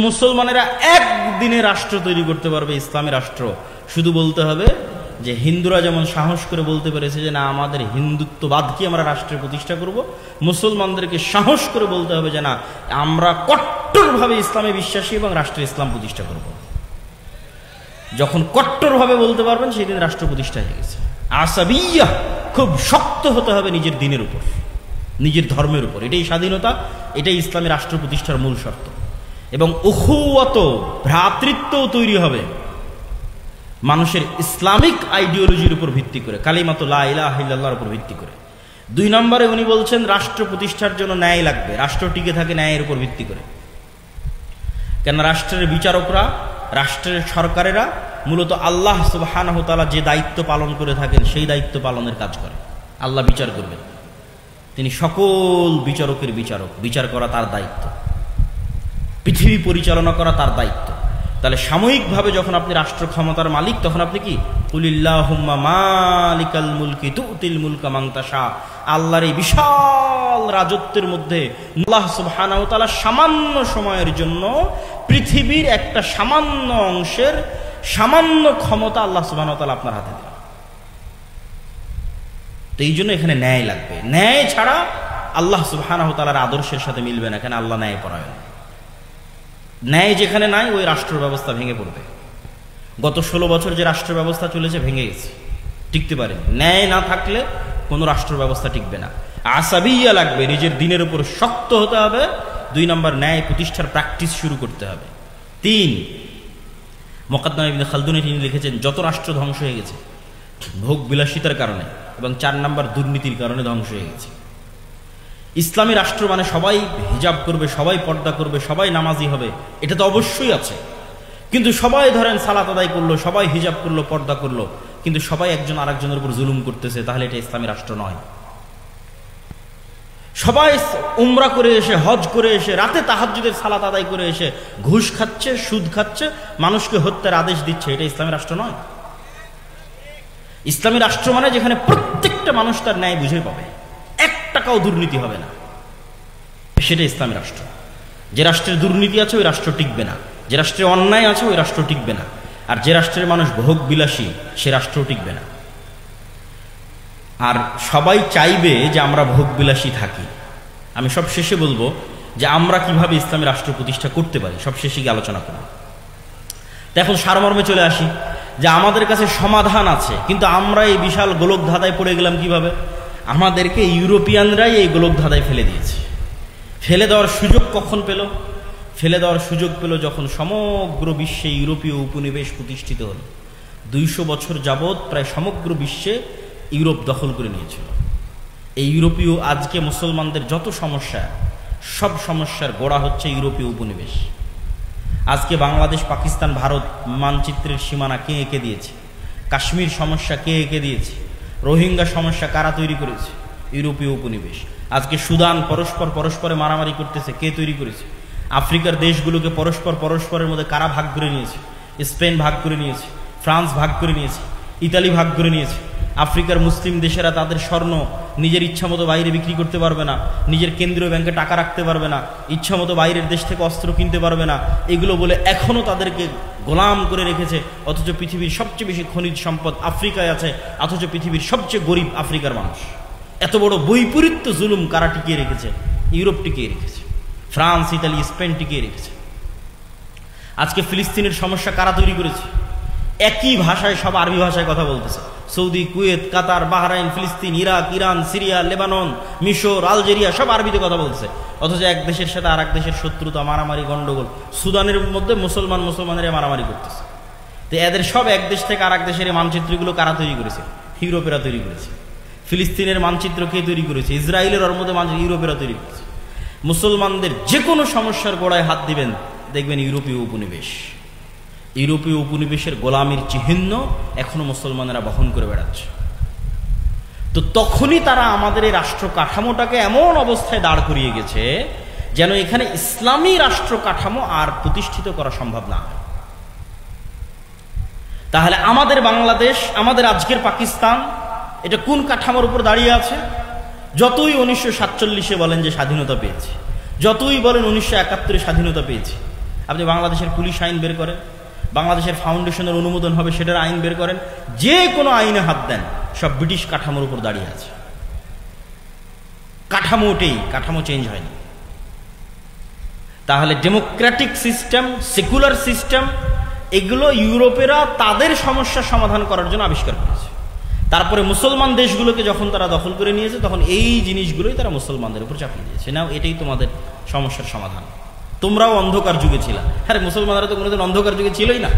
মুসলমানেরা একদিনে রাষ্ট্র তৈরি করতে পারবে, ইসলামী রাষ্ট্র। শুধু বলতে হবে যে হিন্দুরা যেমন সাহস করে বলতে পেরেছে যে না আমাদের হিন্দুত্ববাদকে আমরা রাষ্ট্রের প্রতিষ্ঠা করব, মুসলমানদেরকে সাহস করে বলতে হবে যে না আমরা কট্টরভাবে ইসলামে বিশ্বাসী এবং রাষ্ট্রে ইসলাম প্রতিষ্ঠা করব। যখন কট্টরভাবে বলতে পারবেন সেই দিন রাষ্ট্র প্রতিষ্ঠা হয়ে গেছে। আসাবিয়া, খুব শক্ত হতে হবে নিজের দিনের উপর, নিজের ধর্মের উপর। এটাই স্বাধীনতা, এটাই ইসলামী রাষ্ট্র প্রতিষ্ঠার মূল শর্ত। এবং উখুওয়াত, ভ্রাতৃত্বও তৈরি হবে মানুষের ইসলামিক আইডিওলজির উপর ভিত্তি করে, কালিমাতু লা ইলাহা ইল্লাল্লাহর উপর ভিত্তি করে। 2 নম্বরে উনি বলছেন রাষ্ট্র প্রতিষ্ঠার জন্য ন্যায় লাগবে। রাষ্ট্র টিকে থাকে ন্যায়ের উপর ভিত্তি করে। কেন রাষ্ট্রের বিচারকরা, রাষ্ট্রের সরকারেরা মূলত আল্লাহ সুবহানাহু ওয়া তাআলা যে দায়িত্ব পালন করে থাকেন সেই দায়িত্ব পালনের কাজ করে। আল্লাহ বিচার করবেন, তিনি সকল বিচারকের বিচারক, বিচার করা তার দায়িত্ব, পৃথিবী পরিচালনা করা তার দায়িত্ব। তাহলে সাময়িকভাবে যখন আপনি রাষ্ট্র ক্ষমতার মালিক, তখন আপনি কি কুলিল্লাহুম্মা মালিকাল মুলকি তুতিল মুলকা মান তাশা, আল্লাহর এই বিশাল রাজত্বের মধ্যে আল্লাহ সুবহানাহু ওয়া তাআলা সামান্য সময়ের জন্য পৃথিবীর একটা সামান্য অংশের সামান্য ক্ষমতা আল্লাহ সুবহানাহু ওয়া তাআলা আপনার হাতে দিলেন। তো এই জন্য এখানে ন্যায় লাগবে। ন্যায় ছাড়া আল্লাহ সুবহানাহু ওয়া তাআলার আদর্শের সাথে মিলবে না। এখানে আল্লাহ ন্যায় পরায়ণ। ন্যায় যেখানে নাই ওই রাষ্ট্র ব্যবস্থা ভেঙে পড়বে। গত 16 বছর যে রাষ্ট্র ব্যবস্থা চলেছে ভেঙে গেছে, টিকতে পারেনি। ন্যায় না থাকলে কোনো রাষ্ট্র ব্যবস্থা টিকবে না। আসাবিয়া লাগবে, নিজের দিনের উপর শক্ত হতে হবে। 2 নম্বর, ন্যায় প্রতিষ্ঠার প্র্যাকটিস শুরু করতে হবে। 3, মুকাদ্দাম ইবনে খালদুনে তিনি লিখেছেন যত রাষ্ট্র ধ্বংস হয়ে গেছে ভোগ বিলাসিতার কারণে, এবং 4 নম্বর দুর্নীতির কারণে ধ্বংস হয়ে গেছে। ইসলামী রাষ্ট্র মানে সবাই হিজাব করবে, সবাই পর্দা করবে, সবাই নামাজি হবে, এটা তো অবশ্যই আছে। কিন্তু সবাই ধরেন সালাত আদায় করলো, সবাই হিজাব করলো, পর্দা করলো, কিন্তু সবাই একজন আরেকজনের উপর জুলুম করতেছে, তাহলে এটা ইসলামী রাষ্ট্র নয়। সবাই উমরা করে এসে, হজ করে এসে, রাতে তাহাজ্জুদের সালাত আদায় করে এসে ঘুষ খাচ্ছে, সুদ খাচ্ছে, মানুষকে হত্যার আদেশ দিচ্ছে, এটা ইসলামী রাষ্ট্র নয়। ইসলামী রাষ্ট্র মানে যেখানে প্রত্যেকটা মানুষ তার ন্যায় বুঝে পাবে, 1 টাকাও দুর্নীতি হবে না, সেটা ইসলামী রাষ্ট্র। যে রাষ্ট্রের দুর্নীতি আছে ওই রাষ্ট্র টিকবে না, যে রাষ্ট্রে অন্যায় আছে ওই রাষ্ট্র টিকবে না, আর যে রাষ্ট্রের মানুষ ভোগ বিলাসী সে রাষ্ট্র টিকবে না। আর সবাই চাইবে যে আমরা ভোগ বিলাসী থাকি। আমি সব শেষে বলবো যে আমরা কিভাবে ইসলামী রাষ্ট্র প্রতিষ্ঠা করতে পারি, সব শেষে গিয়ে আলোচনা করব। এখন সারমর্মে চলে আসি যে আমাদের কাছে সমাধান আছে, কিন্তু আমরা এই বিশাল গোলক ধাঁধায় পড়ে গেলাম কিভাবে? আমাদেরকে ইউরোপিয়ানরাই এই গোলক ধাঁধায় ফেলে দিয়েছে। ফেলে দেওয়ার সুযোগ কখন পেল? ফেলে দেওয়ার সুযোগ পেল যখন সমগ্র বিশ্বে ইউরোপীয় উপনিবেশ প্রতিষ্ঠিত হল। 200 বছর যাবৎ প্রায় সমগ্র বিশ্বে ইউরোপ দখল করে নিয়েছিল। এই ইউরোপীয়, আজকে মুসলমানদের যত সমস্যা, সব সমস্যার গোড়া হচ্ছে ইউরোপীয় উপনিবেশ। আজকে বাংলাদেশ, পাকিস্তান, ভারত মানচিত্রের সীমানা কে এঁকে দিয়েছে? কাশ্মীর সমস্যা কে এঁকে দিয়েছে? রোহিঙ্গা সমস্যা কারা তৈরি করেছে? ইউরোপীয় উপনিবেশ। আজকে সুদান পরস্পরে মারামারি করতেছে, কে তৈরি করেছে? আফ্রিকার দেশগুলোকে পরস্পরের মধ্যে কারা ভাগ করে নিয়েছে? স্পেন ভাগ করে নিয়েছে, ফ্রান্স ভাগ করে নিয়েছে, ইতালি ভাগ করে নিয়েছে। আফ্রিকার মুসলিম দেশেরা তাদের স্বর্ণ নিজের ইচ্ছামতো বাইরে বিক্রি করতে পারবে না, নিজের কেন্দ্রীয় ব্যাংকে টাকা রাখতে পারবে না, ইচ্ছামতো বাইরের দেশ থেকে অস্ত্র কিনতে পারবে না, এগুলো বলে এখনো তাদেরকে গোলাম করে রেখেছে। অথচ পৃথিবীর সবচেয়ে বেশি খনিজ সম্পদ আফ্রিকায় আছে, অথচ পৃথিবীর সবচেয়ে গরিব আফ্রিকার মানুষ। এত বড় বৈপরীত্য জুলুম কারা টিকিয়ে রেখেছে? ইউরোপ টিকিয়ে রেখেছে, ফ্রান্স, ইতালি, স্পেন টিকিয়ে রেখেছে। আজকে ফিলিস্তিনের সমস্যা কারা তৈরি করেছে? একই ভাষায়, সব আরবি ভাষায় কথা বলতেছে। সৌদি, কুয়েত, কাতার, বাহরাইন, ফিলিস্তিন, ইরাক, ইরান, সিরিয়া, লেবানন, মিশর, আলজেরিয়া সব আরবিতে কথা বলছে। অথচ এক দেশের সাথে আর এক দেশের শত্রুতা, মারামারি, গন্ডগোল। সুদানের মধ্যে মুসলমানেরা মারামারি করতেছে। তো এদের সব এক দেশ থেকে আর এক দেশের মানচিত্রগুলো কারা তৈরি করেছে? ইউরোপেরা তৈরি করেছে। ফিলিস্তিনের মানচিত্র কে তৈরি করেছে? ইসরায়েলের, ওর মধ্যে ইউরোপেরা তৈরি করেছে। মুসলমানদের যে কোনো সমস্যার গোড়ায় হাত দিবেন, দেখবেন ইউরোপীয় উপনিবেশ। ইউরোপীয় উপনিবেশের গোলামির চিহ্ন এখনো মুসলমানেরা বহন করে বেড়াচ্ছে। তো তখনই তারা আমাদের এই রাষ্ট্র কাঠামোটাকে এমন অবস্থায় দাঁড় করিয়ে গেছে যেন এখানে ইসলামী রাষ্ট্র কাঠামো আর প্রতিষ্ঠিত করা সম্ভব না। তাহলে আমাদের বাংলাদেশ, আমাদের আজকের পাকিস্তান, এটা কোন কাঠামোর উপর দাঁড়িয়ে আছে? যতই 1947-এ বলেন যে স্বাধীনতা পেয়েছে, যতই বলেন 1971-এ স্বাধীনতা পেয়েছে, আপনি বাংলাদেশের পুলিশ আইন বের করেন, বাংলাদেশের ফাউন্ডেশনের অনুমোদন হবে সেটার আইন বের করেন, যে কোনো আইনে হাত দেন, সব ব্রিটিশ কাঠামোর উপর দাঁড়িয়ে আছে। কাঠামো ওটাই, কাঠামো চেঞ্জ হয়নি। তাহলে ডেমোক্রেটিক সিস্টেম, সেকুলার সিস্টেম, এগুলো ইউরোপেরা তাদের সমস্যার সমাধান করার জন্য আবিষ্কার করেছে। তারপরে মুসলমান দেশগুলোকে যখন তারা দখল করে নিয়েছে, তখন এই জিনিসগুলোই তারা মুসলমানদের উপর চাপিয়ে দিয়েছে। নাও এটাই তোমাদের সমস্যার সমাধান। তোমরাও অন্ধকার যুগে ছিল। আরে মুসলমানরা তো কোনোদিন অন্ধকার যুগে ছিলই না।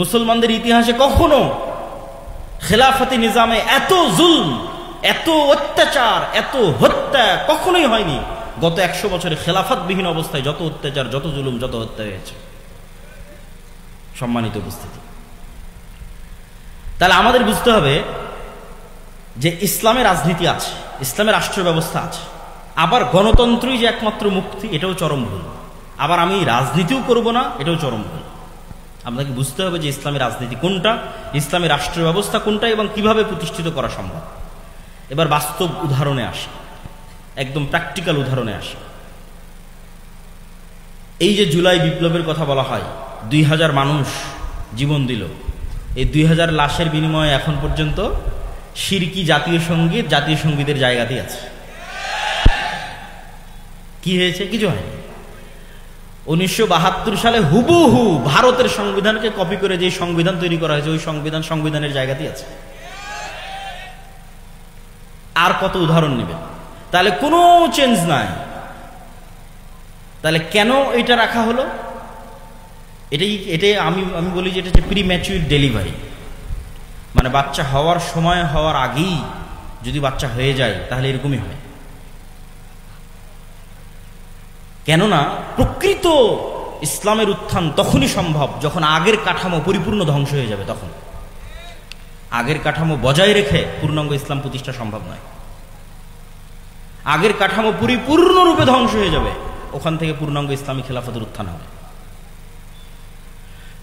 মুসলমানদের ইতিহাসে কখনো খেলাফতি নিজামে এত জুলম, এত অত্যাচার, এত হত্যা কখনোই হয়নি। গত 100 বছরে খেলাফতবিহীন অবস্থায় যত অত্যাচার, যত জুলুম, যত হত্যা হয়েছে। সম্মানিত উপস্থিতি, তাহলে আমাদের বুঝতে হবে যে ইসলামের রাজনীতি আছে, ইসলামের রাষ্ট্র ব্যবস্থা আছে। আবার গণতন্ত্রই যে একমাত্র মুক্তি, এটাও চরম ভুল। আবার আমি রাজনীতিও করব না, এটাও চরম ভুল। আপনাকে বুঝতে হবে যে ইসলামের রাজনীতি কোনটা, ইসলামের রাষ্ট্র ব্যবস্থা কোনটা এবং কিভাবে প্রতিষ্ঠিত করা সম্ভব। এবার বাস্তব উদাহরণে আসি, একদম প্র্যাকটিক্যাল উদাহরণে আসি। এই যে জুলাই বিপ্লবের কথা বলা হয়, 2000 মানুষ জীবন দিল। এই 2000 লাশের বিনিময়ে এখন পর্যন্ত শিরকি জাতীয় সঙ্গীতের জায়গাতেই আছে। কি হয়েছে? কিছু হয়নি। 1972 সালে হুবহু ভারতের সংবিধানকে কপি করে যে সংবিধান তৈরি করা হয়েছে, ওই সংবিধানের জায়গাতেই আছে। আর কত উদাহরণ নেবেন? তাহলে কোনো চেঞ্জ নাই। তাহলে কেন এটা রাখা হলো? এটাই আমি বলি যে এটা হচ্ছে প্রিম্যাচুর ডেলিভারি। মানে বাচ্চা হওয়ার সময় হওয়ার আগেই যদি বাচ্চা হয়ে যায়, তাহলে এরকমই হয়। কেননা প্রকৃত ইসলামের উত্থান তখনই সম্ভব যখন আগের কাঠামো পরিপূর্ণ ধ্বংস হয়ে যাবে। তখন আগের কাঠামো বজায় রেখে পূর্ণাঙ্গ ইসলাম প্রতিষ্ঠা সম্ভব নয়। আগের কাঠামো পরিপূর্ণরূপে ধ্বংস হয়ে যাবে, ওখান থেকে পূর্ণাঙ্গ ইসলামী খেলাফতের উত্থান হবে।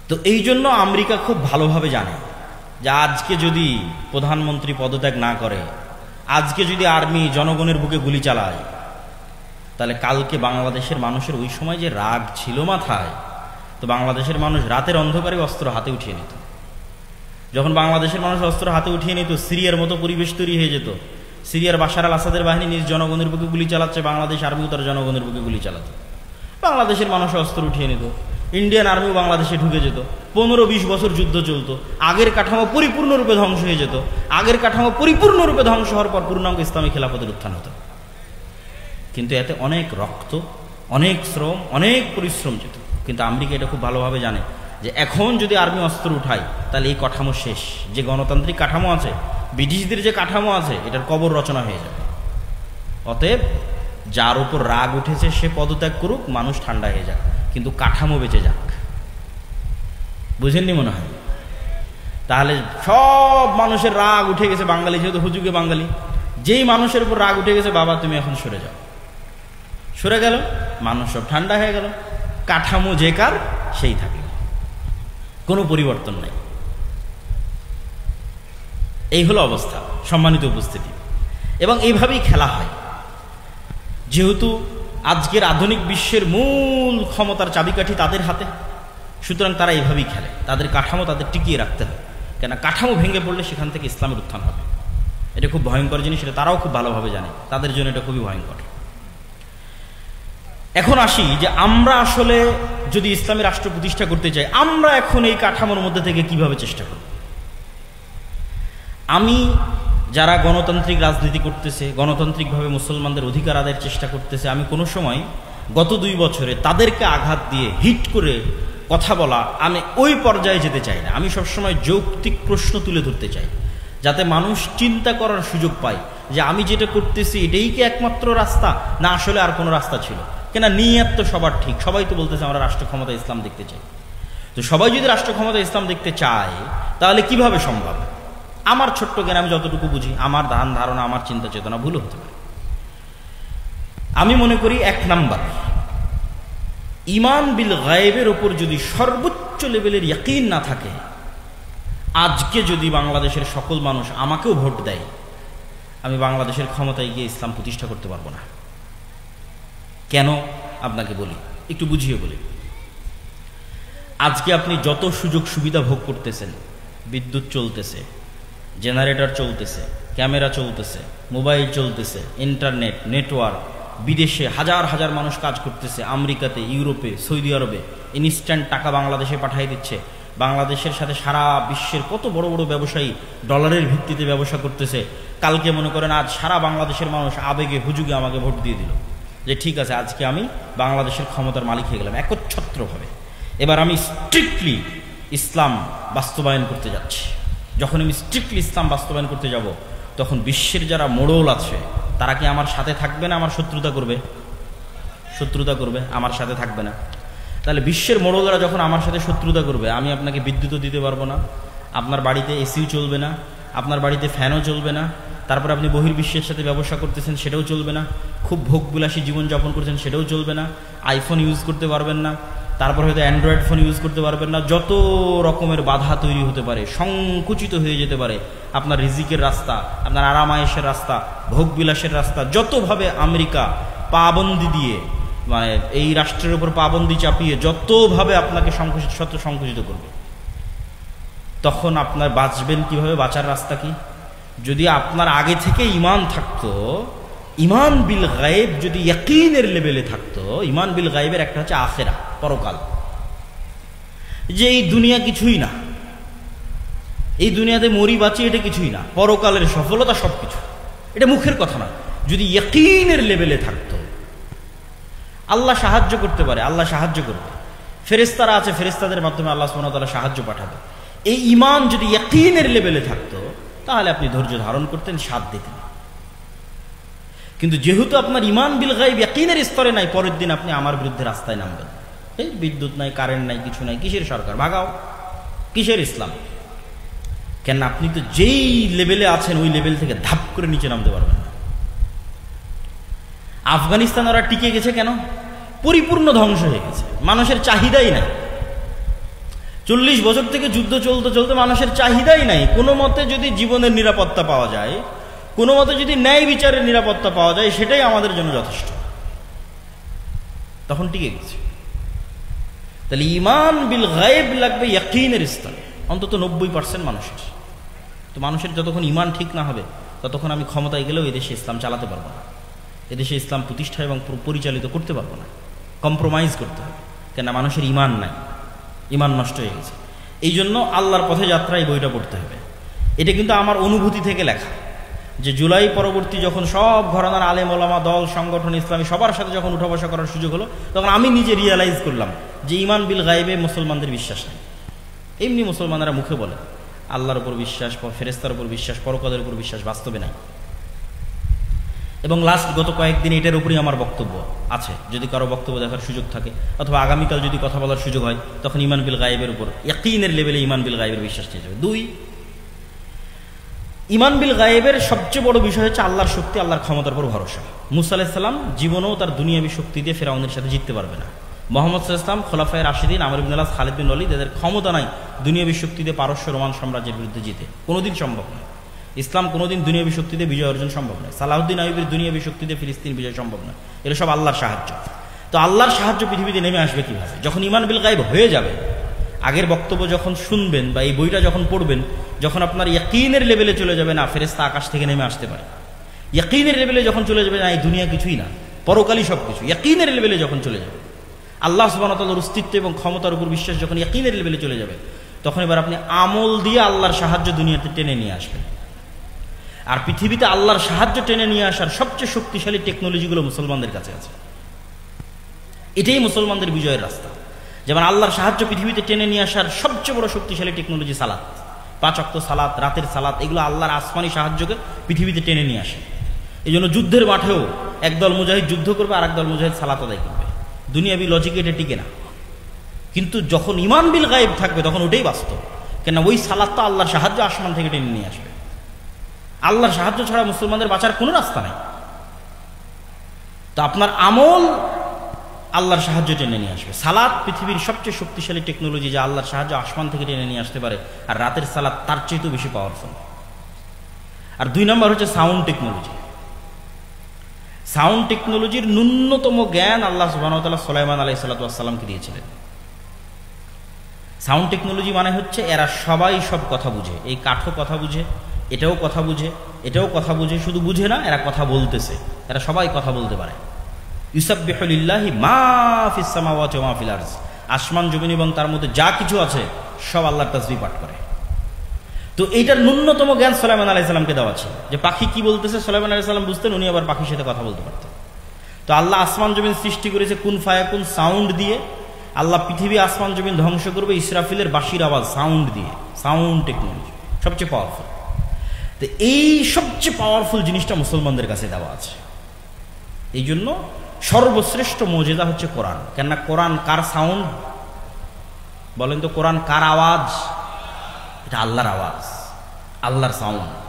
তো এই জন্য আমেরিকা খুব ভালোভাবে জানে যে আজকে যদি প্রধানমন্ত্রী পদত্যাগ না করে, আজকে যদি আর্মি জনগণের বুকে গুলি চালায়, তাহলে কালকে বাংলাদেশের মানুষের ওই সময় যে রাগ ছিল মাথায়, তো বাংলাদেশের মানুষ রাতের অন্ধকারে অস্ত্র হাতে উঠিয়ে নিত। যখন বাংলাদেশের মানুষ অস্ত্র হাতে উঠিয়ে নিত, সিরিয়ার মতো পরিবেশ তৈরি হয়ে যেত। সিরিয়ার বাশার আল আসাদের বাহিনী নিজ জনগণের বুকে গুলি চালাচ্ছে, বাংলাদেশ আর্মিও তার জনগণের বুকে গুলি চালাত। বাংলাদেশের মানুষ অস্ত্র উঠিয়ে নিত, ইন্ডিয়ান আর্মিও বাংলাদেশে ঢুকে যেত। 15-20 বছর যুদ্ধ চলতো, আগের কাঠামো পরিপূর্ণরূপে ধ্বংস হয়ে যেত। আগের কাঠামো পরিপূর্ণরূপে ধ্বংস হওয়ার পর পূর্ণাঙ্গ ইসলামী খেলাফতের উত্থান হতো। কিন্তু এতে অনেক রক্ত, অনেক শ্রম, অনেক পরিশ্রম যেত। কিন্তু আমেরিকা এটা খুব ভালোভাবে জানে যে এখন যদি আর্মি অস্ত্র উঠায়, তাহলে এই কাঠামো শেষ। যে গণতান্ত্রিক কাঠামো আছে, ব্রিটিশদের যে কাঠামো আছে, এটার কবর রচনা হয়ে যাবে। অতএব যার উপর রাগ উঠেছে সে পদত্যাগ করুক, মানুষ ঠান্ডা হয়ে যাক, কিন্তু কাঠামো বেঁচে যাক। বুঝেননি মনে হয়? তাহলে সব মানুষের রাগ উঠে গেছে, বাঙালি যেহেতু হুজুগে বাঙালি, যেই মানুষের উপর রাগ উঠে গেছে, বাবা তুমি এখন সরে যাও, সরে গেল, মানুষ সব ঠান্ডা হয়ে গেল, কাঠামো যে কার সেই থাকলো, কোনো পরিবর্তন নাই। এই হলো অবস্থা, সম্মানিত উপস্থিতি। এবং এইভাবেই খেলা হয়। যেহেতু আজকের আধুনিক বিশ্বের মূল ক্ষমতার চাবিকাঠি তাদের হাতে, সুতরাং তারা এইভাবেই খেলে। তাদের কাঠামো তাদের টিকিয়ে রাখতে হবে, কেন কাঠামো ভেঙে পড়লে সেখান থেকে ইসলামের উত্থান হবে। এটা খুব ভয়ঙ্কর জিনিস, এটা তারাও খুব ভালোভাবে জানে, তাদের জন্য এটা খুবই ভয়ঙ্কর। এখন আসি যে আমরা আসলে যদি ইসলামী রাষ্ট্র প্রতিষ্ঠা করতে চাই, আমরা এখন এই কাঠামোর মধ্যে থেকে কিভাবে চেষ্টা করব। আমি যারা গণতান্ত্রিক রাজনীতি করতেছে, গণতান্ত্রিকভাবে মুসলমানদের অধিকার আদায়ের চেষ্টা করতেছে, আমি কোনো সময় গত 2 বছরে তাদেরকে আঘাত দিয়ে হিট করে কথা বলা, আমি ওই পর্যায়ে যেতে চাই না। আমি সবসময় যৌক্তিক প্রশ্ন তুলে ধরতে চাই, যাতে মানুষ চিন্তা করার সুযোগ পায় যে আমি যেটা করতেছি এটাই কি একমাত্র রাস্তা, না আসলে আর কোনো রাস্তা ছিল। কেন নিয়ত তো সবার ঠিক, সবাই তো বলতেছে আমরা রাষ্ট্র ক্ষমতা ইসলাম দেখতে চাই। তো সবাই যদি রাষ্ট্র ক্ষমতা ইসলাম দেখতে চায়, তাহলে কিভাবে সম্ভব? আমার ছোট্ট জ্ঞান, আমি যতটুকু বুঝি, আমার ধারণা, আমার চিন্তা চেতনা ভুল হতে পারে। আমি মনে করি 1 নাম্বার, ঈমান বিল গায়বের ওপর যদি সর্বোচ্চ লেভেলের ইয়াকিন না থাকে, আজকে যদি বাংলাদেশের সকল মানুষ আমাকেও ভোট দেয়, আমি বাংলাদেশের ক্ষমতায় গিয়ে ইসলাম প্রতিষ্ঠা করতে পারবো না। কেন আপনাকে বলি, একটু বুঝিয়ে বলি। আজকে আপনি যত সুযোগ সুবিধা ভোগ করতেছেন, বিদ্যুৎ চলতেছে, জেনারেটর চলতেছে, ক্যামেরা চলতেছে, মোবাইল চলতেছে, ইন্টারনেট, নেটওয়ার্ক, বিদেশে হাজার হাজার মানুষ কাজ করতেছে, আমেরিকাতে, ইউরোপে, সৌদি আরবে ইনস্ট্যান্ট টাকা বাংলাদেশে পাঠিয়ে দিচ্ছে। বাংলাদেশের সাথে সারা বিশ্বের কত বড় বড় ব্যবসায়ী ডলারের ভিত্তিতে ব্যবসা করতেছে। কালকে মনে করেন আজ সারা বাংলাদেশের মানুষ আবেগে হুজুগে আমাকে ভোট দিয়ে দিল যে ঠিক আছে আজকে আমি বাংলাদেশের ক্ষমতার মালিক হয়ে গেলাম একচ্ছত্রভাবে। এবার আমি স্ট্রিক্টলি ইসলাম বাস্তবায়ন করতে যাচ্ছি। যখন আমি স্ট্রিক্টলি ইসলাম বাস্তবায়ন করতে যাব, তখন বিশ্বের যারা মোড়ল আছে তারা কি আমার সাথে থাকবে না আমার শত্রুতা করবে? শত্রুতা করবে, আমার সাথে থাকবে না। তাহলে বিশ্বের মোড়লরা যখন আমার সাথে শত্রুতা করবে, আমি আপনাকে বিদ্যুৎও দিতে পারবো না, আপনার বাড়িতে এসিও চলবে না, আপনার বাড়িতে ফ্যানও চলবে না, তারপর আপনি বহির্বিশ্বের সাথে ব্যবসা করতেছেন সেটাও চলবে না, খুব ভোগবিলাসী জীবনযাপন করছেন সেটাও চলবে না, আইফোন ইউজ করতে পারবেন না, তারপর হয়তো অ্যান্ড্রয়েড ফোন ইউজ করতে পারবেন না। যত রকমের বাধা তৈরি হতে পারে, সংকুচিত হয়ে যেতে পারে আপনার রিজিকের রাস্তা, আপনার আরামায়েশের রাস্তা, ভোগবিলাসের রাস্তা, যতভাবে আমেরিকা পাবন্দি দিয়ে মানে এই রাষ্ট্রের উপর পাবন্দি চাপিয়ে যতভাবে আপনাকে সংকুচিত করবে, তখন আপনার বাঁচবেন কিভাবে? বাঁচার রাস্তা কি? যদি আপনার আগে থেকে ঈমান থাকতো, ঈমান বিল গায়েব যদি ইয়াকিনের লেভেলে থাকতো, ঈমান বিল গায়েবের একটা হচ্ছে আখিরা, পরকাল, যে এই দুনিয়া কিছুই না, এই দুনিয়াতে মরি বাঁচি এটা কিছুই না, পরকালের সফলতা সবকিছু, এটা মুখের কথা না। যদি ইয়াকিনের লেভেলে থাকতো, আল্লাহ সাহায্য করতে পারে, আল্লাহ সাহায্য করবে, ফেরেশতারা আছে, ফেরেশতাদের মাধ্যমে আল্লাহ সুবহানাহু ওয়া তাআলা সাহায্য পাঠাবে। এই ঈমান যদি ইয়াকিনের লেভেলে থাকতো, তাহলে আপনি ধৈর্য ধারণ করতেন, সাথ দিতেন। কিন্তু যেহেতু আপনার ঈমান বিল গায়ব ইয়াকিনের স্তরে নাই, পরের দিন আপনি আমার বিরুদ্ধে রাস্তায় নামবেন। এই বিদ্যুৎ নাই, কারেন্ট নাই, কিছু নাই, কিসের সরকার? ভাগাও। কিসের ইসলাম? কেন আপনি তো যেই লেভেলে আছেন ওই লেভেল থেকে ধাপ করে নিচে নামতে পারবেন না। আফগানিস্তান ওরা টিকে গেছে কেন? পরিপূর্ণ ধ্বংস হয়ে গেছে, মানুষের চাহিদাই নাই। 40 বছর থেকে যুদ্ধ চলতে চলতে মানুষের চাহিদাই নাই। কোনো মতে যদি জীবনের নিরাপত্তা পাওয়া যায়, কোনো মতে যদি ন্যায় বিচারের নিরাপত্তা পাওয়া যায়, সেটাই আমাদের জন্য যথেষ্ট। তখন টিকে গেছে। তাহলে ঈমান বিল গায়ব লাগবে ইয়াকিনের স্তরে, অন্তত 90% মানুষের। তো মানুষের যতক্ষণ ঈমান ঠিক না হবে, ততক্ষণ আমি ক্ষমতায় গেলেও এদেশে ইসলাম চালাতে পারবো না, এদেশে ইসলাম প্রতিষ্ঠা এবং পরিচালিত করতে পারবো না। কম্প্রোমাইজ করতে হবে, কেন মানুষের ঈমান নাই, ঈমান নষ্ট হয়ে গেছে। এই জন্য আল্লাহর পথে যাত্রা এই বইটা পড়তে হবে। এটা কিন্তু আমার অনুভূতি থেকে লেখা, যে জুলাই পরবর্তী যখন সব ঘরানার আলেম ওলামা, দল, সংগঠন, ইসলামী সবার সাথে যখন উঠা বসা করার সুযোগ হলো, তখন আমি নিজে রিয়ালাইজ করলাম যে ঈমান বিল গায়বে মুসলমানদের বিশ্বাস নেই। এমনি মুসলমানরা মুখে বলে আল্লাহর উপর বিশ্বাস, ফেরেশতার উপর বিশ্বাস, পরকালের উপর বিশ্বাস, বাস্তবে নাই। এবং লাস্ট গত কয়েকদিন এটার উপরই আমার বক্তব্য আছে। যদি কারো বক্তব্য দেখার সুযোগ থাকে অথবা আগামীকাল যদি কথা বলার সুযোগ হয়, তখন ঈমান বিল গায়বের উপর ইয়াকিনের লেভেলে ঈমান বিল গায়বের বিশ্বাস নিয়ে যাবে। 2, ঈমান বিল গায়বের সবচেয়ে বড় বিষয় হচ্ছে আল্লাহর শক্তি, আল্লাহর ক্ষমতার উপর ভরসা। মুসা আলাইহিস সালাম জীবনেও তার দুনিয়াবী শক্তি দিয়ে ফেরাউনের সাথে জিততে পারবে না। মুহাম্মদ সাল্লাল্লাহু আলাইহি ওয়াসাল্লাম, খোলাফায়ে রাশিদিন, আমর ইবনে আস, খালিদ বিন ওয়ালিদ, এদের ক্ষমতা নাই দুনিয়াবী শক্তি দিয়ে পারস্য রোমান সাম্রাজ্যের বিরুদ্ধে জিতে, কোনোদিন সম্ভব নয়। ইসলাম কোনোদিন দুনিয়াবী শক্তি দিয়ে বিজয় অর্জন সম্ভব নয়। সালাহুদ্দিন আইয়ুবীর দুনিয়াবী শক্তি দিয়ে ফিলিস্তিন বিজয় সম্ভব নয়। এগুলো সব আল্লাহর সাহায্য। তো আল্লাহর সাহায্য পৃথিবীতে নেমে আসবে কিভাবে? যখন ঈমান বিল গায়ব হয়ে যাবে। আগের বক্তব্য যখন শুনবেন বা এই বইটা যখন পড়বেন, যখন আপনার ইয়াকিনের লেভেলে চলে যাবে, না ফেরেশতা আকাশ থেকে নেমে আসতে পারে, ইয়াকিনের লেভেলে যখন চলে যাবে, না এই দুনিয়া কিছুই না, পরকালই সব কিছু, ইয়াকিনের লেভেলে যখন চলে যাবে, আল্লাহ সুবহানাহু ওয়া তাআলার অস্তিত্ব এবং ক্ষমতার উপর বিশ্বাস যখন ইয়াকিনের লেভেলে চলে যাবে, তখন এবার আপনি আমল দিয়ে আল্লাহর সাহায্য দুনিয়াতে টেনে নিয়ে আসবেন। আর পৃথিবীতে আল্লাহর সাহায্য টেনে নিয়ে আসার সবচেয়ে শক্তিশালী টেকনোলজিগুলো মুসলমানদের কাছে আছে। এটাই মুসলমানদের বিজয়ের রাস্তা। যেমন আল্লাহর সাহায্য পৃথিবীতে টেনে নিয়ে আসার সবচেয়ে বড় শক্তিশালী টেকনোলজি সালাত, 5 ওয়াক্ত সালাত, রাতের সালাত, এগুলো আল্লাহর আসমানি সাহায্যকে পৃথিবীতে টেনে নিয়ে আসে। এই জন্য যুদ্ধের মাঠেও একদল মুজাহিদ যুদ্ধ করবে আর একদল মুজাহিদ সালাত আদায় করবে। দুনিয়াবি লজিকে এটা টিকে না। কিন্তু যখন ঈমান বিল গায়ব থাকবে, তখন ওটাই বাস্তব। কেন ওই সালাত তো আল্লাহর সাহায্য আসমান থেকে টেনে নিয়ে আসবে। আল্লাহর সাহায্য ছাড়া মুসলমানদের বাঁচার কোনো রাস্তা নাই। তো আপনার আমল আল্লাহর সাহায্য টেনে নিয়ে আসবে। সালাত পৃথিবীর সবচেয়ে শক্তিশালী টেকনোলজি, যা আল্লাহর সাহায্য আসমান থেকে টেনে নিয়ে আসতে পারে। আর রাতের সালাত তার চেয়েও বেশি পাওয়ারফুল। আর 2 নম্বর হচ্ছে সাউন্ড টেকনোলজি। সাউন্ড টেকনোলজির ন্যূনতম জ্ঞান আল্লাহ সুবহানাহু ওয়া তাআলা সুলাইমান আলাইহিস সালামকে দিয়েছিলেন। সাউন্ড টেকনোলজি মানে হচ্ছে এরা সবাই সব কথা বুঝে, এই কাঠও কথা বুঝে, এটাও কথা বুঝে, এটাও কথা বুঝে, শুধু বুঝে না, এরা কথা বলতেছে, এরা সবাই কথা বলতে পারে। ইউসাব্বিহু লিল্লাহি মা ফিস সামাওয়াতি ওয়া মা ফিল আরজ, আসমান জমিন এবং তার মধ্যে যা কিছু আছে সব আল্লাহর তাসবিহ পাঠ করে। তো এইটার ন্যূনতম জ্ঞান সুলাইমান আলাইহিস সালামকে দেওয়া ছিল, যে পাখি কি বলতেছে সুলাইমান আলাইহিস সালাম বুঝতেন, উনি আবার পাখির সাথে কথা বলতে পারতেন। তো আল্লাহ আসমান জমিন সৃষ্টি করেছে কুন ফায়াকুন সাউন্ড দিয়ে। আল্লাহ পৃথিবী আসমান জমিন ধ্বংস করবে ইসরাফিলের বাঁশির আওয়াজ, সাউন্ড দিয়ে। সাউন্ড টেকনোলজি সবচেয়ে পাওয়ারফুল। তো এই সবচেয়ে পাওয়ারফুল জিনিসটা মুসলমানদের কাছে দেওয়া আছে। এই জন্য সর্বশ্রেষ্ঠ মুজিজা হচ্ছে কোরআন। কেননা কোরআন কার সাউন্ড বলেন তো? কোরআন কার আওয়াজ? এটা আল্লাহর আওয়াজ, আল্লাহর সাউন্ড,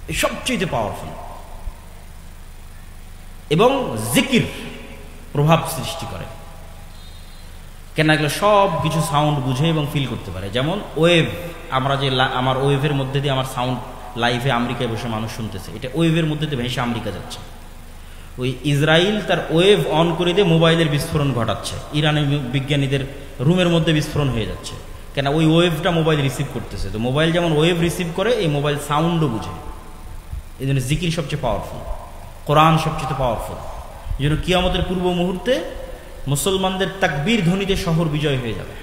এই সবচেয়ে পাওয়ারফুল। এবং জিকির প্রভাব সৃষ্টি করে, কেন এগুলো সব কিছু সাউন্ড বুঝে এবং ফিল করতে পারে। যেমন ওয়েভ, আমরা যে আমার ওয়েভের মধ্যে দিয়ে আমার সাউন্ড লাইভে আমেরিকায় বসে মানুষ শুনতেছে, এটা ওয়েভের মধ্যে দিয়ে ভেসে আমেরিকা যাচ্ছে। ওই ইসরায়েল তার ওয়েভ অন করে দিয়ে মোবাইলের বিস্ফোরণ ঘটাচ্ছে, ইরানের বিজ্ঞানীদের রুমের মধ্যে বিস্ফোরণ হয়ে যাচ্ছে, কেন ওই ওয়েভটা মোবাইল রিসিভ করতেছে। তো মোবাইল যেমন ওয়েভ রিসিভ করে, এই মোবাইল সাউন্ডও বুঝে। এই জন্য জিকির সবচেয়ে পাওয়ারফুল, কোরআন সবচেয়ে পাওয়ারফুল। এই জন্য কিয়ামতের পূর্ব মুহূর্তে মুসলমানদের তাকবীর ধ্বনিতে শহর বিজয় হয়ে যাবে।